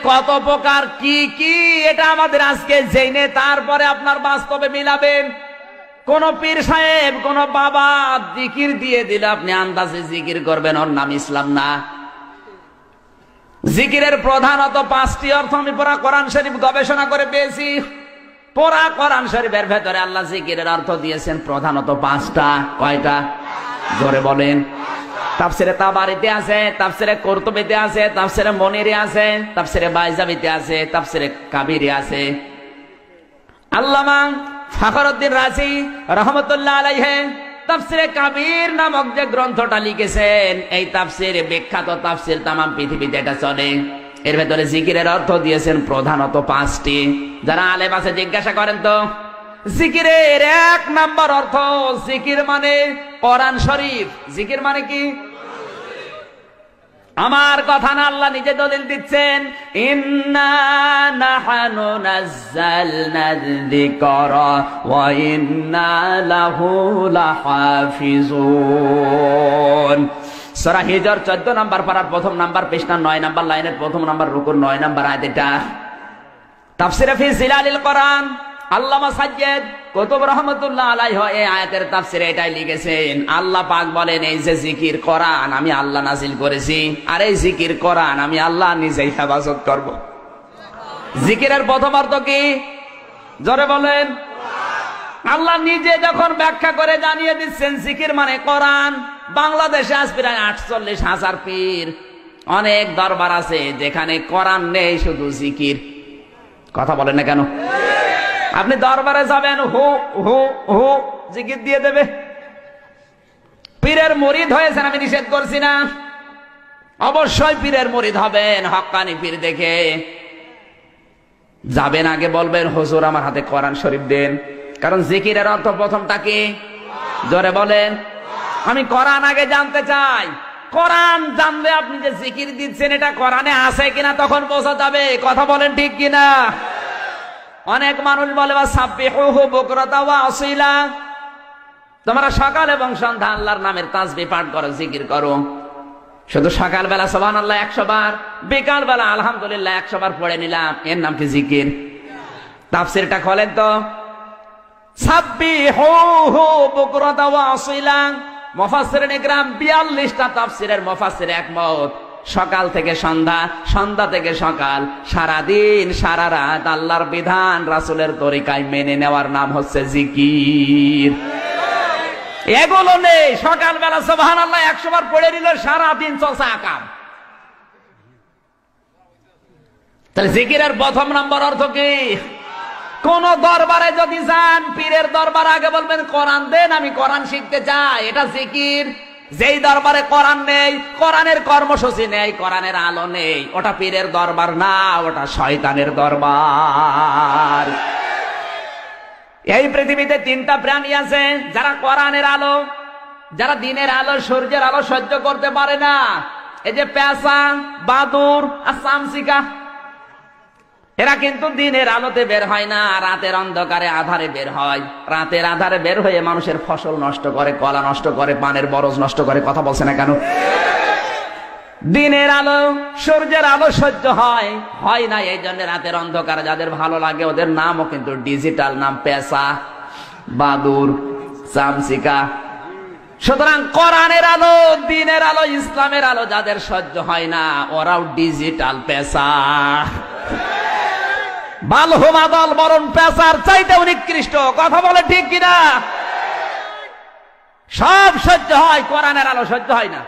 কত প্রকার কি কি এটা আমাদের আজকে জেনে তারপরে আপনার বাস্তবে মিলাবেন। কোন পীর সাহেব কোন বাবা জিকির দিয়ে দিলে আপনি আন্দাজে জিকির করবেন, ওর নাম ইসলাম না। জিকিরের প্রধানত 5টি অর্থ আমি পুরা কোরআন শরীফ গবেষণা করে পেয়েছি। পুরা কোরআন শরীফের ভেতরে আল্লাহ জিকিরের অর্থ দিয়েছেন প্রধানত 5টা। কয়টা? জোরে বলেন। তাফসিরে তাবারিতে আছে, তাফসিরে কুরতুবিতে আছে, তাফসিরে মুনিরে আছে, তাফসিরে বাইজাবিতে আছে, তাফসিরে কাবিরে আছে। আল্লামা ফখরুদ্দিন রাজি রহমতুল্লাহ আলাইহি তাফসিরে কাবির নামক যে গ্রন্থটা লিখেছেন, এই তাফসির বিখ্যাত তাফসির তামাম পৃথিবীতে এটা চলে। এর ভেতরে জিকিরের অর্থ দিয়েছেন প্রধানত 5টি। যারা আলেম আছে জিজ্ঞাসা করেন তো, জিকিরের 1 নাম্বার অর্থ, জিকির মানে কোরআন শরীফ। জিকির মানে কি? আমার কথা না, আল্লাহ নিজে দলিল দিচ্ছেন, ইন্না নাহনু নাযালনা যিকরা ওয়া ইন্না লাহু লাহাফিজুন। সূরা হিজর 14 নাম্বার পারার 1ম নাম্বার পৃষ্ঠা 9 নাম্বার লাইনের 1ম নাম্বার রুকুর 9 নাম্বার আয়াত। এটা তাফসিরে ফি জিলালিল কোরআন আল্লামা সাজ্জাদ কুতুব রাহমাতুল্লাহ আলাইহি এই আয়াতের তাফসিরে এটাই লিখেছেন। আল্লাহ পাক বলেন, এই যে জিকির কোরআন আমি আল্লাহ নাজিল করেছি, আর এই জিকির কোরআন আমি আল্লাহ নিজেই হেফাজত করব। জিকিরের প্রথম অর্থ কি? জোরে বলেন। আল্লাহ নিজে যখন ব্যাখ্যা করে জানিয়ে দিচ্ছেন জিকির মানে কোরআন। বাংলাদেশে আজ প্রায় 48,000 পীর, অনেক দরবার আছে যেখানে কোরআন নেই, শুধু জিকির। কথা বলেন না কেন? আপনি দরবারে যাবেন, হু হু হু জিকির দিয়ে দেবে। পীরের মুরিদ হয়েছেন, আমি নিষেধ করছি না, অবশ্যই পীরের মুরিদ হবেন, হক্কানি পীর দেখে যাবেন। আগে বলবেন, হুজুর আমার হাতে কোরআন শরীফ দেন। কারণ জিকিরের অর্থ প্রথমটা কি? জোরে বলেন। আমি কোরআন আগে জানতে চাই। কোরআন জানলে আপনি যে জিকির দিচ্ছেন এটা কোরআনে আছে কিনা তখন বোঝা যাবে। কথা বলেন ঠিক কিনা? অনেক মানুষ বলে সাব্বিহুহু বুকরাতা ওয়া আসিলা, তোমরা সকাল এবং সন্ধ্যা আল্লাহর নামের তাসবিহ পাঠ করো, জিকির করো। শুধু সকালবেলা সুবহানাল্লাহ 100 বার, বিকাল বেলা আলহামদুলিল্লাহ 100 বার পড়ে নিলাম, এর নাম কি জিকির? তাফসীরটা খোলেন তো। সাব্বিহুহু বুকরাতা ওয়া আসিলা, মুফাসসিরিন ইকরাম 42টা তাফসীরের মুফাসসির একমত। সকাল থেকে সন্ধ্যা, সন্ধ্যা থেকে সকাল, সারাদিন সারা রাত আল্লাহর বিধান রাসূলের তরিকায় মেনে নেওয়ার নাম হচ্ছে জিকির। এগুলো নেই, সকালবেলা সুবহানাল্লাহ 100 বার পড়ে নিল, সারাদিন চলছে আকাম। তাহলে জিকিরের প্রথম নম্বর অর্থ কি? কোন দরবারে যদি যান, পীরের দরবার, আগে বলবেন কোরআন দেন, আমি কোরআন শিখতে চাই, এটা জিকির। যেই দরবারে কোরআন নেই, কোরআনের কর্মসূচি নেই, কোরআনের আলো নেই, ওটা পীরের দরবার না, ওটা শয়তানের দরবার। এই পৃথিবীতে 3টা প্রাণী আছে যারা কোরআনের আলো, যারা দিনের আলো, সূর্যের আলো সহ্য করতে পারে না। এই যে পেঁচা, বাদুর আর চামচিকা, এরা কিন্তু দিনের আলোতে বের হয় না, রাতের অন্ধকারে আধারে বের হয়। রাতের আধারে বের হয়ে মানুষের ফসল নষ্ট করে, কলা নষ্ট করে, পানের বরজ নষ্ট করে। কথা বলছে না কেন? দিনের আলো, সূর্যের আলো সহ্য হয় না, এই জন্য রাতের অন্ধকারে যাদের ভালো লাগে ওদের নামও কিন্তু ডিজিটাল নাম, পেঁচা, বাদুর, চামচিকা। সুতরাং কোরআনের আলো, দিনের আলো, ইসলামের আলো যাদের সহ্য হয় না, ওরাও ডিজিটাল পেঁচা। বালহুমা দল বরণ পেঁচার চাইতেও নিকৃষ্ট। কথা বলে ঠিক কিনা? সব সহ্য হয়, কোরআনের আলো সহ্য হয় না।